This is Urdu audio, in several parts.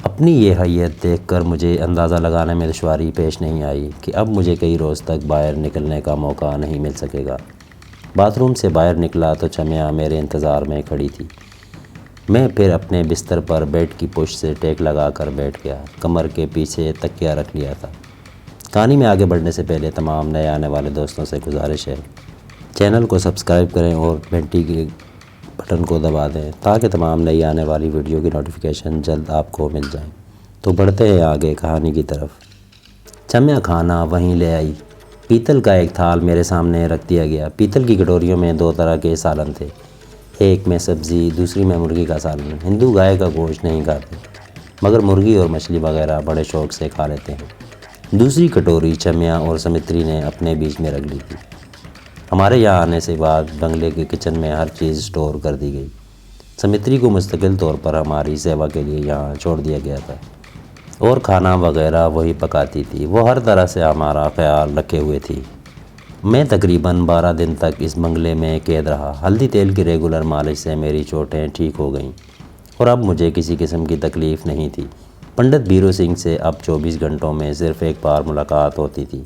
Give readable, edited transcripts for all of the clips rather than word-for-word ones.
اپنی یہ حیت دیکھ کر مجھے اندازہ لگانے میں دشواری پیش نہیں آئی کہ اب مجھے کئی روز تک باہر نکلنے کا موقع نہیں مل سکے گا۔ باتھ روم سے باہر نکلا تو چمیا میرے انتظار میں کھڑی تھی۔ میں پھر اپنے بستر پر بیڈ کی پشت سے ٹیک لگا کر بیٹھ گیا، کمر کے پیچھے تکیہ رکھ لیا تھا۔ کہانی میں آگے بڑھنے سے پہلے تمام نئے آنے والے دوستوں سے گزارش ہے، چینل کو سبسکرائب کریں اور گھنٹی کے بٹن کو دبا دیں تاکہ تمام نئی آنے والی ویڈیو کی نوٹیفیکیشن جلد آپ کو مل جائیں۔ تو بڑھتے ہیں آگے کہانی کی طرف۔ چمیا کھانا وہیں لے آئی۔ پیتل کا ایک تھال میرے سامنے رکھ دیا گیا۔ پیتل کی کٹوریوں میں 2 طرح کے سالن تھے، ایک میں سبزی، دوسری میں مرغی کا سالن۔ ہندو گائے کا گوشت نہیں کھاتے، مگر مرغی اور مچھلی وغیرہ بڑے شوق سے کھا لیتے ہیں۔ دوسری کٹوری چمیا اور سمتری نے اپنے بیچ میں رکھ لی تھی۔ ہمارے یہاں آنے سے بعد بنگلے کے کچن میں ہر چیز اسٹور کر دی گئی۔ سمتری کو مستقل طور پر ہماری سیوا کے لیے یہاں چھوڑ دیا گیا تھا اور کھانا وغیرہ وہی پکاتی تھی۔ وہ ہر طرح سے ہمارا خیال رکھے ہوئے تھی۔ میں تقریباً 12 دن تک اس بنگلے میں قید رہا۔ ہلدی تیل کی ریگولر مالش سے میری چوٹیں ٹھیک ہو گئیں اور اب مجھے کسی قسم کی تکلیف نہیں تھی۔ پنڈت بیرو سنگھ سے اب 24 گھنٹوں میں صرف ایک بار ملاقات ہوتی تھی۔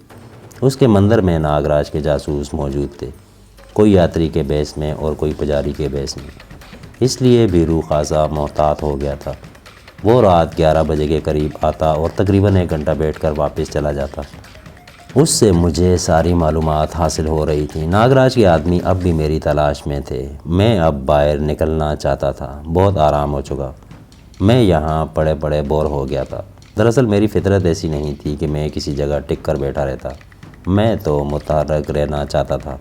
اس کے مندر میں ناگراج کے جاسوس موجود تھے، کوئی یاتری کے بیس میں اور کوئی پجاری کے بیس میں۔ اس لیے بیرو خاصا محتاط ہو گیا تھا۔ وہ رات 11 بجے کے قریب آتا اور تقریباً 1 گھنٹہ بیٹھ کر واپس چلا جاتا۔ اس سے مجھے ساری معلومات حاصل ہو رہی تھی۔ ناگراج کے آدمی اب بھی میری تلاش میں تھے۔ میں اب باہر نکلنا چاہتا تھا۔ بہت آرام ہو چکا، میں یہاں پڑے پڑے بور ہو گیا تھا۔ دراصل میری فطرت ایسی نہیں تھی کہ میں کسی جگہ ٹک کر بیٹھا رہتا، میں تو متحرک رہنا چاہتا تھا۔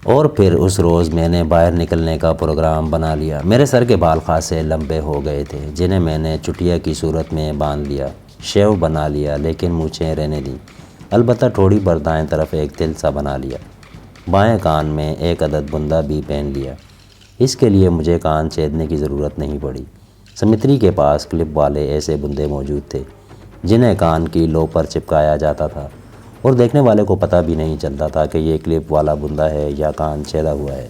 اور پھر اس روز میں نے باہر نکلنے کا پروگرام بنا لیا۔ میرے سر کے بال خاصے لمبے ہو گئے تھے، جنہیں میں نے چٹیا کی صورت میں باندھ لیا، شیو بنا لیا، لیکن مونچھیں رہنے دیں۔ البتہ ٹھوڑی پر دائیں طرف ایک تل سا بنا لیا۔ بائیں کان میں 1 عدد بندہ بھی پہن لیا۔ اس کے لیے مجھے کان چھیدنے کی ضرورت نہیں پڑی۔ سمتری کے پاس کلپ والے ایسے بندے موجود تھے جنہیں کان کی لو پر چپکایا جاتا تھا اور دیکھنے والے کو پتہ بھی نہیں چلتا تھا کہ یہ کلپ والا بندہ ہے یا کان چھیدا ہوا ہے۔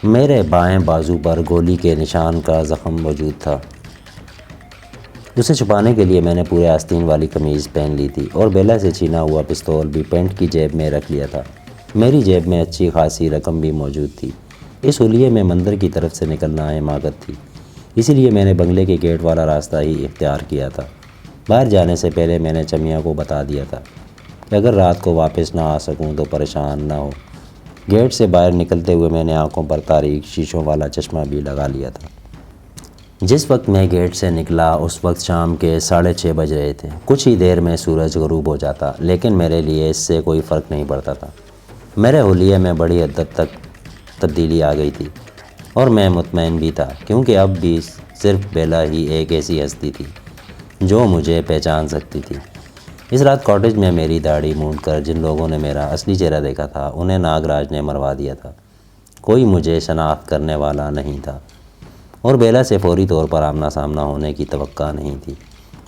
میرے بائیں بازو پر گولی کے نشان کا زخم موجود تھا۔ اسے چھپانے کے لیے میں نے پورے آستین والی قمیض پہن لی تھی اور بیلا سے چھینا ہوا پستول بھی پینٹ کی جیب میں رکھ لیا تھا۔ میری جیب میں اچھی خاصی رقم بھی موجود تھی۔ اس حلیے میں مندر کی طرف سے نکلنا حماقت تھی، اسی لیے میں نے بنگلے کے گیٹ والا راستہ ہی اختیار کیا تھا۔ باہر جانے سے پہلے میں نے چمیا کو بتا دیا تھا کہ اگر رات کو واپس نہ آ سکوں تو پریشان نہ ہو۔ گیٹ سے باہر نکلتے ہوئے میں نے آنکھوں پر تاریک شیشوں والا چشمہ بھی لگا لیا تھا۔ جس وقت میں گیٹ سے نکلا اس وقت شام کے 6:30 بج رہے تھے۔ کچھ ہی دیر میں سورج غروب ہو جاتا، لیکن میرے لیے اس سے کوئی فرق نہیں پڑتا تھا۔ میرے حلیے میں بڑی حد تک تبدیلی آ گئی تھی اور میں مطمئن بھی تھا، کیونکہ اب بھی صرف بیلا ہی ایک ایسی ہستی تھی جو مجھے پہچان سکتی تھی۔ اس رات کاٹیج میں میری داڑھی مونڈ کر جن لوگوں نے میرا اصلی چہرہ دیکھا تھا انہیں ناگراج نے مروا دیا تھا۔ کوئی مجھے شناخت کرنے والا نہیں تھا اور بیلا سے فوری طور پر آمنا سامنا ہونے کی توقع نہیں تھی۔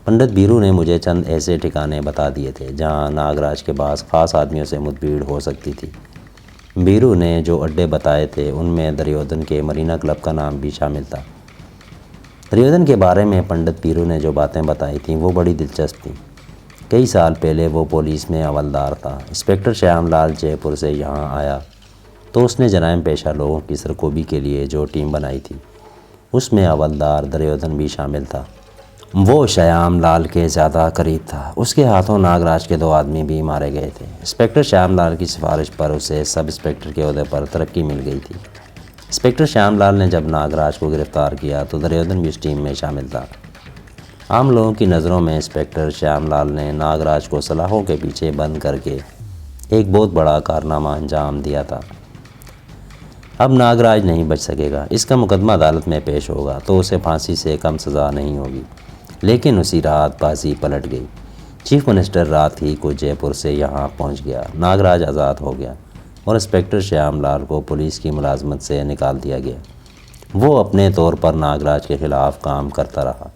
پنڈت بیرو نے مجھے چند ایسے ٹھکانے بتا دیے تھے جہاں ناگراج کے پاس خاص آدمیوں سے مدبھیڑ ہو سکتی تھی۔ بیرو نے جو اڈے بتائے تھے ان میں دریودن کے مرینا کلب کا نام بھی شامل تھا۔ دریودن کے بارے میں پنڈت بیرو نے جو باتیں بتائی تھیں وہ بڑی دلچسپ تھیں۔ کئی سال پہلے وہ پولیس میں حوالدار تھا۔ انسپکٹر شیام لال جے پور سے یہاں آیا تو اس نے جرائم پیشہ لوگوں کی سرکوبی کے لیے جو ٹیم بنائی تھی اس میں حوالدار دریودن بھی شامل تھا۔ وہ شیام لال کے زیادہ قریب تھا۔ اس کے ہاتھوں ناگراج کے 2 آدمی بھی مارے گئے تھے۔ انسپکٹر شیام لال کی سفارش پر اسے سب انسپکٹر کے عہدے پر ترقی مل گئی تھی۔ انسپکٹر شیام لال نے جب ناگراج کو گرفتار کیا تو دریودن بھی اس ٹیم میں شامل تھا۔ عام لوگوں کی نظروں میں انسپکٹر شیام لال نے ناگراج کو سلاخوں کے پیچھے بند کر کے ایک بہت بڑا کارنامہ انجام دیا تھا۔ اب ناگراج نہیں بچ سکے گا۔ اس کا مقدمہ عدالت میں پیش ہوگا تو اسے پھانسی سے کم سزا نہیں ہوگی۔ لیکن اسی رات بازی پلٹ گئی۔ چیف منسٹر رات ہی کو جے پور سے یہاں پہنچ گیا۔ ناگراج آزاد ہو گیا اور انسپکٹر شیام لال کو پولیس کی ملازمت سے نکال دیا گیا۔ وہ اپنے طور پر ناگراج کے خلاف کام کرتا رہا،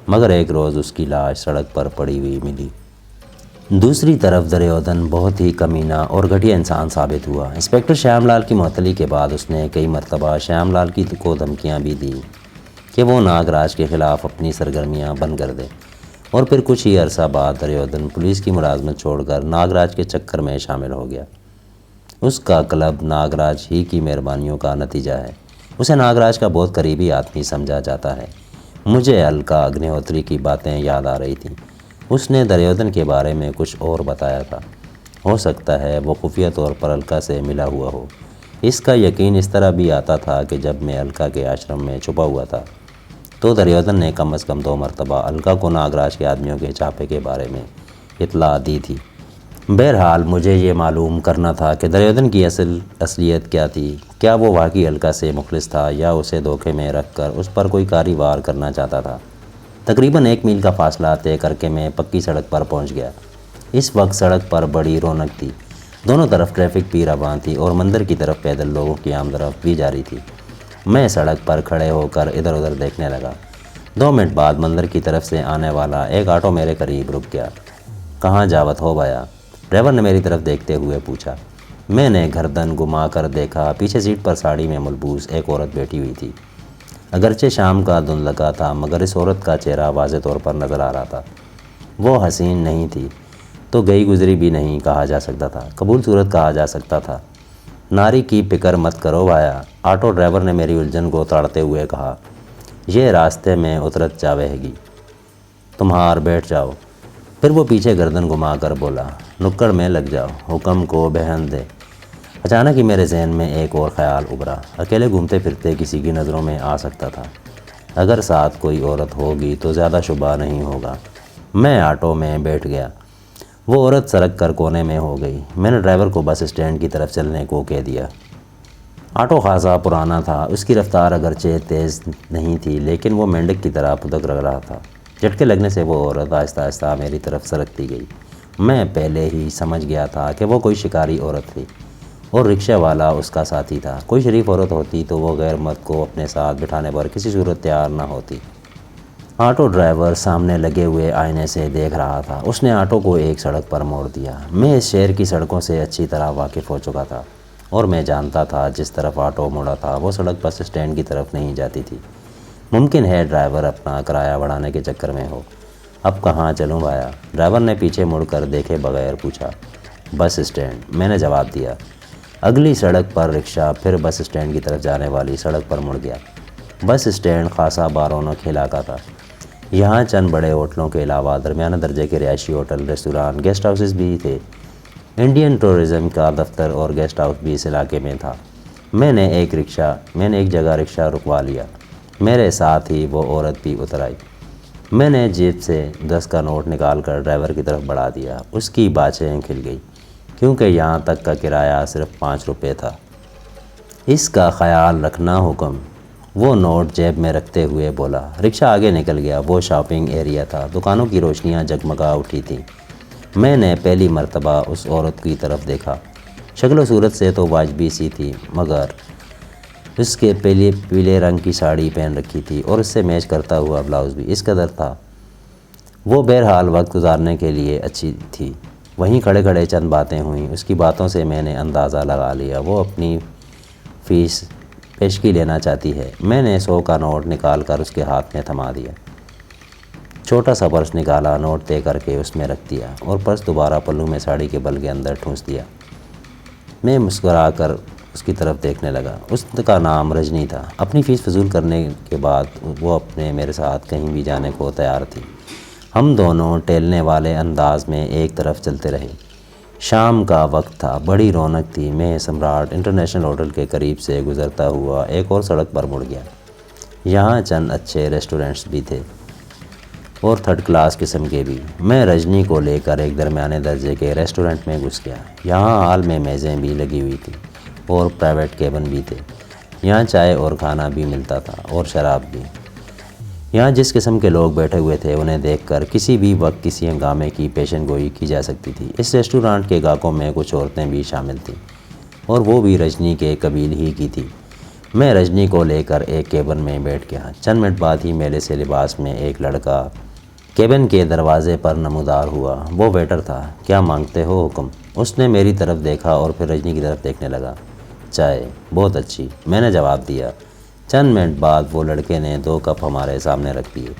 مگر ایک روز اس کی لاش سڑک پر پڑی ہوئی ملی۔ دوسری طرف دریودن بہت ہی کمینہ اور گھٹیا انسان ثابت ہوا۔ انسپکٹر شیام لال کی معطلی کے بعد اس نے کئی مرتبہ شیام لال کو دھمکیاں بھی دیں کہ وہ ناگراج کے خلاف اپنی سرگرمیاں بند کر دے، اور پھر کچھ ہی عرصہ بعد دریودن پولیس کی ملازمت چھوڑ کر ناگراج کے چکر میں شامل ہو گیا۔ اس کا کلب ناگراج ہی کی مہربانیوں کا نتیجہ ہے۔ اسے ناگراج کا بہت قریبی آدمی سمجھا جاتا ہے۔ مجھے الکا اگنیہوتری کی باتیں یاد آ رہی تھیں۔ اس نے دریودن کے بارے میں کچھ اور بتایا تھا۔ ہو سکتا ہے وہ خفیہ طور پر الکا سے ملا ہوا ہو۔ اس کا یقین اس طرح بھی آتا تھا کہ جب میں الکا کے آشرم میں چھپا ہوا تھا تو دریودن نے کم از کم 2 مرتبہ الکا کو ناگراج کے آدمیوں کے چھاپے کے بارے میں اطلاع دی تھی۔ بہرحال مجھے یہ معلوم کرنا تھا کہ دریودن کی اصلیت کیا تھی۔ کیا وہ واقعی الکا سے مخلص تھا یا اسے دھوکے میں رکھ کر اس پر کوئی کاری وار کرنا چاہتا تھا؟ تقریباً 1 میل کا فاصلہ طے کر کے میں پکی سڑک پر پہنچ گیا۔ اس وقت سڑک پر بڑی رونق تھی۔ دونوں طرف ٹریفک بھی رواں تھی اور مندر کی طرف پیدل لوگوں کی آمد و رفت بھی جاری تھی۔ میں سڑک پر کھڑے ہو کر ادھر ادھر دیکھنے لگا۔ 2 منٹ بعد مندر کی طرف سے آنے والا ایک آٹو میرے قریب رک گیا۔ کہاں جاوت ہو بھیا؟ ڈرائیور نے میری طرف دیکھتے ہوئے پوچھا۔ میں نے گردن گھما کر دیکھا۔ پیچھے سیٹ پر ساڑی میں ملبوس ایک عورت بیٹھی ہوئی تھی۔ اگرچہ شام کا دھند لگا تھا مگر اس عورت کا چہرہ واضح طور پر نظر آ رہا تھا۔ وہ حسین نہیں تھی تو گئی گزری بھی نہیں کہا جا سکتا تھا، قبول صورت کہا جا سکتا تھا۔ ناری کی فکر مت کرو بھایا، آٹو ڈرائیور نے میری الجھن کو تاڑتے ہوئے کہا۔ یہ راستے میں اترت جاوے گی، تمہار بیٹھ جاؤ۔ پھر وہ پیچھے گردن گھما کر بولا، نکڑ میں لگ جاؤ، حکم کو بہن دے۔ اچانک ہی میرے ذہن میں ایک اور خیال ابھرا۔ اکیلے گھومتے پھرتے کسی کی نظروں میں آ سکتا تھا۔ اگر ساتھ کوئی عورت ہوگی تو زیادہ شبہ نہیں ہوگا۔ میں آٹو میں بیٹھ گیا۔ وہ عورت سڑک کر کونے میں ہو گئی۔ میں نے ڈرائیور کو بس اسٹینڈ کی طرف چلنے کو کہہ دیا۔ آٹو خاصا پرانا تھا۔ اس کی رفتار اگرچہ تیز نہیں تھی لیکن وہ مینڈک کی طرح پتک لگ رہا تھا۔ جھٹکے لگنے سے وہ عورت آہستہ آہستہ میری طرف سرکتی گئی۔ میں پہلے ہی سمجھ گیا تھا کہ وہ کوئی شکاری عورت تھی اور رکشہ والا اس کا ساتھی تھا۔ کوئی شریف عورت ہوتی تو وہ غیر مرد کو اپنے ساتھ بٹھانے پر کسی صورت تیار نہ ہوتی۔ آٹو ڈرائیور سامنے لگے ہوئے آئینے سے دیکھ رہا تھا۔ اس نے آٹو کو ایک سڑک پر موڑ دیا۔ میں اس شہر کی سڑکوں سے اچھی طرح واقف ہو چکا تھا اور میں جانتا تھا جس طرف آٹو مڑا تھا وہ سڑک بس اسٹینڈ کی طرف نہیں جاتی تھی۔ ممکن ہے ڈرائیور اپنا کرایہ بڑھانے کے چکر میں ہو۔ اب کہاں چلوں بھایا؟ ڈرائیور نے پیچھے مڑ کر دیکھے بغیر پوچھا۔ بس اسٹینڈ، میں نے جواب دیا۔ اگلی سڑک پر رکشہ پھر بس اسٹینڈ کی طرف جانے والی سڑک پر مڑ گیا۔ بس اسٹینڈ خاصا بارونق علاقہ تھا۔ یہاں چند بڑے ہوٹلوں کے علاوہ درمیانے درجے کے رہائشی ہوٹل، ریستوران، گیسٹ ہاؤسز بھی تھے۔ انڈین ٹورزم کا دفتر اور گیسٹ ہاؤس بھی اس علاقے میں تھا۔ میں نے ایک جگہ رکشہ رکوا لیا۔ میرے ساتھ ہی وہ عورت بھی اتر آئی۔ میں نے جیب سے 10 کا نوٹ نکال کر ڈرائیور کی طرف بڑھا دیا۔ اس کی باچھیں کھل گئی کیونکہ یہاں تک کا کرایہ صرف 5 روپے تھا۔ اس کا خیال رکھنا حکم، وہ نوٹ جیب میں رکھتے ہوئے بولا۔ رکشہ آگے نکل گیا۔ وہ شاپنگ ایریا تھا۔ دکانوں کی روشنیاں جگمگا اٹھی تھیں۔ میں نے پہلی مرتبہ اس عورت کی طرف دیکھا۔ شکل و صورت سے تو واجبی سی تھی مگر اس کے پیلے رنگ کی ساڑی پہن رکھی تھی اور اس سے میچ کرتا ہوا بلاؤز بھی اس قدر تھا۔ وہ بہرحال وقت گزارنے کے لیے اچھی تھی۔ وہیں کھڑے کھڑے چند باتیں ہوئیں۔ اس کی باتوں سے میں نے اندازہ لگا لیا وہ اپنی فیس پیشگی لینا چاہتی ہے۔ میں نے 100 کا نوٹ نکال کر اس کے ہاتھ میں تھما دیا۔ چھوٹا سا پرس نکالا، نوٹ طے کر کے اس میں رکھ دیا اور پرس دوبارہ پلو میں ساڑی کے بل کے اندر ٹھونس دیا۔ میں مسکرا کر اس کی طرف دیکھنے لگا۔ اس کا نام رجنی تھا۔ اپنی فیس فضول کرنے کے بعد وہ میرے ساتھ کہیں بھی جانے کو تیار تھی۔ ہم دونوں ٹہلنے والے انداز میں ایک طرف چلتے رہے۔ شام کا وقت تھا، بڑی رونق تھی۔ میں سمراٹ انٹرنیشنل ہوٹل کے قریب سے گزرتا ہوا ایک اور سڑک پر مڑ گیا۔ یہاں چند اچھے ریسٹورنٹس بھی تھے اور 3rd کلاس قسم کے بھی۔ میں رجنی کو لے کر ایک درمیانے درجے کے ریسٹورنٹ میں گھس گیا۔ یہاں ہال میں میزیں بھی لگی ہوئی تھیں اور پرائیویٹ کیبن بھی تھے۔ یہاں چائے اور کھانا بھی ملتا تھا اور شراب بھی۔ یہاں جس قسم کے لوگ بیٹھے ہوئے تھے انہیں دیکھ کر کسی بھی وقت کسی ہنگامے کی پیشن گوئی کی جا سکتی تھی۔ اس ریسٹورانٹ کے گاہکوں میں کچھ عورتیں بھی شامل تھیں اور وہ بھی رجنی کے قبیل ہی کی تھی۔ میں رجنی کو لے کر ایک کیبن میں بیٹھ گیا۔ چند منٹ بعد ہی میلے سے لباس میں ایک لڑکا کیبن کے دروازے پر نمودار ہوا۔ وہ ویٹر تھا۔ کیا مانگتے ہو حکم؟ اس نے میری طرف دیکھا اور پھر رجنی کی طرف دیکھنے لگا۔ چائے، بہت اچھی، میں نے جواب دیا۔ چند منٹ بعد وہ لڑکے نے 2 کپ ہمارے سامنے رکھ دیے۔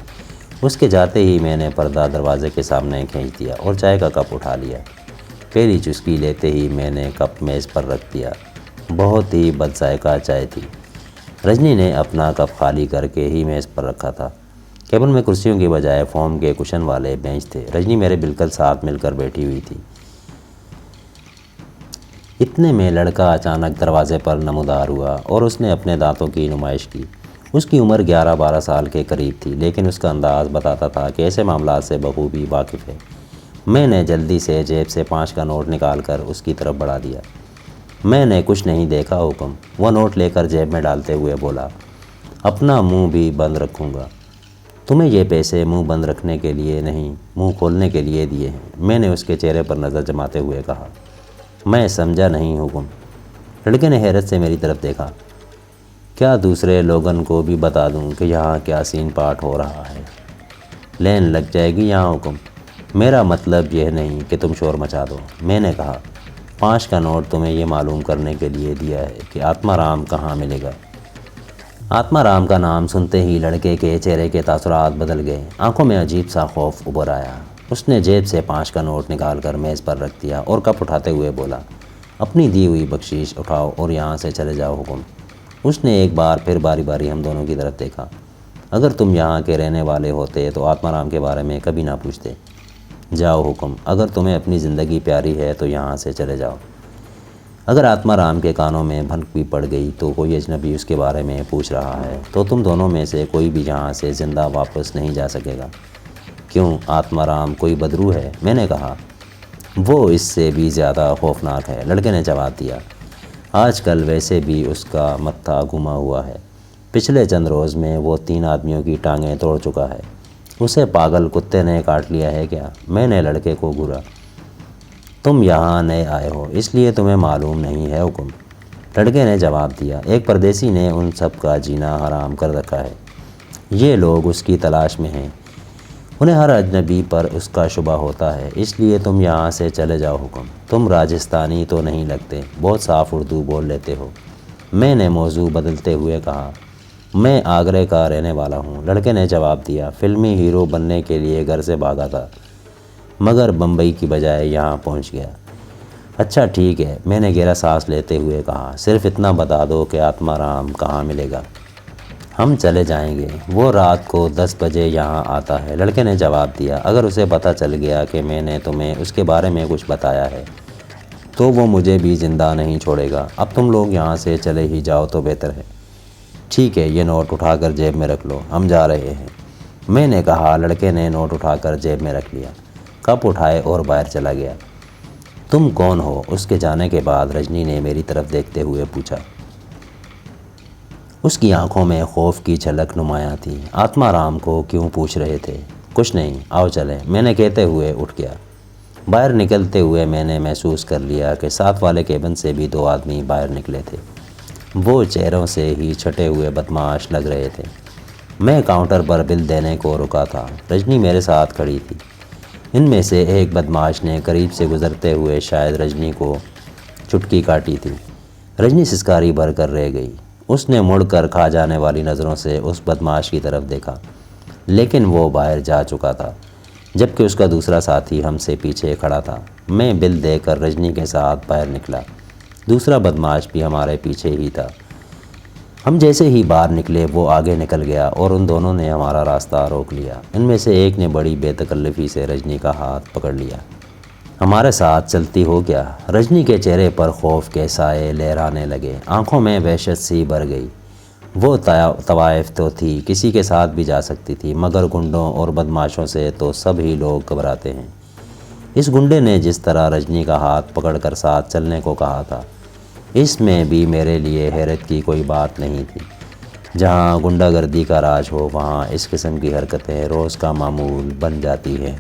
اس کے جاتے ہی میں نے پردہ دروازے کے سامنے کھینچ دیا اور چائے کا کپ اٹھا لیا۔ پہلی چسکی لیتے ہی میں نے کپ میز پر رکھ دیا۔ بہت ہی بد ذائقہ چائے تھی۔ رجنی نے اپنا کپ خالی کر کے ہی میز پر رکھا تھا۔ کیبن میں کرسیوں کی بجائے فوم کے کشن والے بینچ تھے۔ رجنی میرے بالکل ساتھ مل کر بیٹھی ہوئی تھی۔ اتنے میں لڑکا اچانک دروازے پر نمودار ہوا اور اس نے اپنے دانتوں کی نمائش کی۔ اس کی عمر 11-12 سال کے قریب تھی، لیکن اس کا انداز بتاتا تھا کہ ایسے معاملات سے بخوبی واقف ہے۔ میں نے جلدی سے جیب سے 5 کا نوٹ نکال کر اس کی طرف بڑھا دیا۔ میں نے کچھ نہیں دیکھا حکم، وہ نوٹ لے کر جیب میں ڈالتے ہوئے بولا، اپنا منہ بھی بند رکھوں گا۔ تمہیں یہ پیسے منہ بند رکھنے کے لیے نہیں، منہ کھولنے کے لیے دیے ہیں، میں نے اس کے چہرے پر نظر جماتے ہوئے کہا۔ میں سمجھا نہیں حکم۔ لڑکے نے حیرت سے میری طرف دیکھا۔ کیا دوسرے لوگن کو بھی بتا دوں کہ یہاں کیا سین پاٹ ہو رہا ہے؟ لین لگ جائے گی یہاں حکم۔ میرا مطلب یہ نہیں کہ تم شور مچا دو، میں نے کہا۔ 5 کا نوٹ تمہیں یہ معلوم کرنے کے لیے دیا ہے کہ آتما رام کہاں ملے گا۔ آتما رام کا نام سنتے ہی لڑکے کے چہرے کے تاثرات بدل گئے، آنکھوں میں عجیب سا خوف ابھر آیا۔ اس نے جیب سے 5 کا نوٹ نکال کر میز پر رکھ دیا اور کپ اٹھاتے ہوئے بولا، اپنی دی ہوئی بخشش اٹھاؤ اور یہاں سے چلے جاؤ حکم۔ اس نے ایک بار پھر باری باری ہم دونوں کی طرف دیکھا۔ اگر تم یہاں کے رہنے والے ہوتے تو آتما رام کے بارے میں کبھی نہ پوچھتے۔ جاؤ حکم، اگر تمہیں اپنی زندگی پیاری ہے تو یہاں سے چلے جاؤ۔ اگر آتما رام کے کانوں میں بھنک بھی پڑ گئی تو کوئی اجنبی اس کے بارے میں پوچھ رہا ہے تو تم دونوں میں سے کوئی بھی یہاں سے زندہ واپس نہیں جا سکے گا۔ کیوں، آتما رام کوئی بدرو ہے؟ میں نے کہا۔ وہ اس سے بھی زیادہ خوفناک ہے، لڑکے نے جواب دیا۔ آج کل ویسے بھی اس کا متھا گھما ہوا ہے۔ پچھلے چند روز میں وہ 3 آدمیوں کی ٹانگیں توڑ چکا ہے۔ اسے پاگل کتے نے کاٹ لیا ہے کیا؟ میں نے لڑکے کو گھورا۔ تم یہاں نئے آئے ہو اس لیے تمہیں معلوم نہیں ہے حکم، لڑکے نے جواب دیا۔ ایک پردیسی نے ان سب کا جینا حرام کر رکھا ہے۔ یہ لوگ اس کی تلاش میں ہیں، انہیں ہر اجنبی پر اس کا شبہ ہوتا ہے، اس لیے تم یہاں سے چلے جاؤ حکم۔ تم راجستھانی تو نہیں لگتے، بہت صاف اردو بول لیتے ہو۔ میں نے موضوع بدلتے ہوئے کہا، میں آگرے کا رہنے والا ہوں، لڑکے نے جواب دیا۔ فلمی ہیرو بننے کے لیے گھر سے بھاگا تھا، مگر بمبئی کی بجائے یہاں پہنچ گیا۔ اچھا ٹھیک ہے، میں نے گہرا سانس لیتے ہوئے کہا، صرف اتنا بتا دو کہ آتما رام کہاں ملے گا، ہم چلے جائیں گے۔ وہ رات کو 10 بجے یہاں آتا ہے، لڑکے نے جواب دیا۔ اگر اسے پتہ چل گیا کہ میں نے تمہیں اس کے بارے میں کچھ بتایا ہے تو وہ مجھے بھی زندہ نہیں چھوڑے گا۔ اب تم لوگ یہاں سے چلے ہی جاؤ تو بہتر ہے۔ ٹھیک ہے، یہ نوٹ اٹھا کر جیب میں رکھ لو، ہم جا رہے ہیں، میں نے کہا۔ لڑکے نے نوٹ اٹھا کر جیب میں رکھ لیا، کپ اٹھائے اور باہر چلا گیا۔ تم کون ہو؟ اس کے جانے کے بعد رجنی نے میری طرف دیکھتے ہوئے پوچھا۔ اس کی آنکھوں میں خوف کی جھلک نمایاں تھی۔ آتما رام کو کیوں پوچھ رہے تھے؟ کچھ نہیں، آؤ چلیں، میں نے کہتے ہوئے اٹھ گیا۔ باہر نکلتے ہوئے میں نے محسوس کر لیا کہ ساتھ والے کیبن سے بھی 2 آدمی باہر نکلے تھے۔ وہ چہروں سے ہی چھٹے ہوئے بدمعاش لگ رہے تھے۔ میں کاؤنٹر پر بل دینے کو رکا تھا، رجنی میرے ساتھ کھڑی تھی۔ ان میں سے ایک بدمعاش نے قریب سے گزرتے ہوئے شاید رجنی کو چٹکی کاٹی تھی۔ رجنی سسکاری بھر کر رہ گئی۔ اس نے مڑ کر کھا جانے والی نظروں سے اس بدمعاش کی طرف دیکھا، لیکن وہ باہر جا چکا تھا، جبکہ اس کا دوسرا ساتھی ہم سے پیچھے کھڑا تھا۔ میں بل دے کر رجنی کے ساتھ باہر نکلا، دوسرا بدمعاش بھی ہمارے پیچھے ہی تھا۔ ہم جیسے ہی باہر نکلے وہ آگے نکل گیا اور ان دونوں نے ہمارا راستہ روک لیا۔ ان میں سے ایک نے بڑی بے تکلفی سے رجنی کا ہاتھ پکڑ لیا۔ ہمارے ساتھ چلتی ہو کیا؟ رجنی کے چہرے پر خوف کے سائے لہرانے لگے، آنکھوں میں وحشت سی بھر گئی۔ وہ طوائف تو تھی، کسی کے ساتھ بھی جا سکتی تھی، مگر گنڈوں اور بدمعاشوں سے تو سب ہی لوگ گھبراتے ہیں۔ اس گنڈے نے جس طرح رجنی کا ہاتھ پکڑ کر ساتھ چلنے کو کہا تھا، اس میں بھی میرے لیے حیرت کی کوئی بات نہیں تھی۔ جہاں غنڈہ گردی کا راج ہو وہاں اس قسم کی حرکتیں روز کا معمول بن جاتی ہیں۔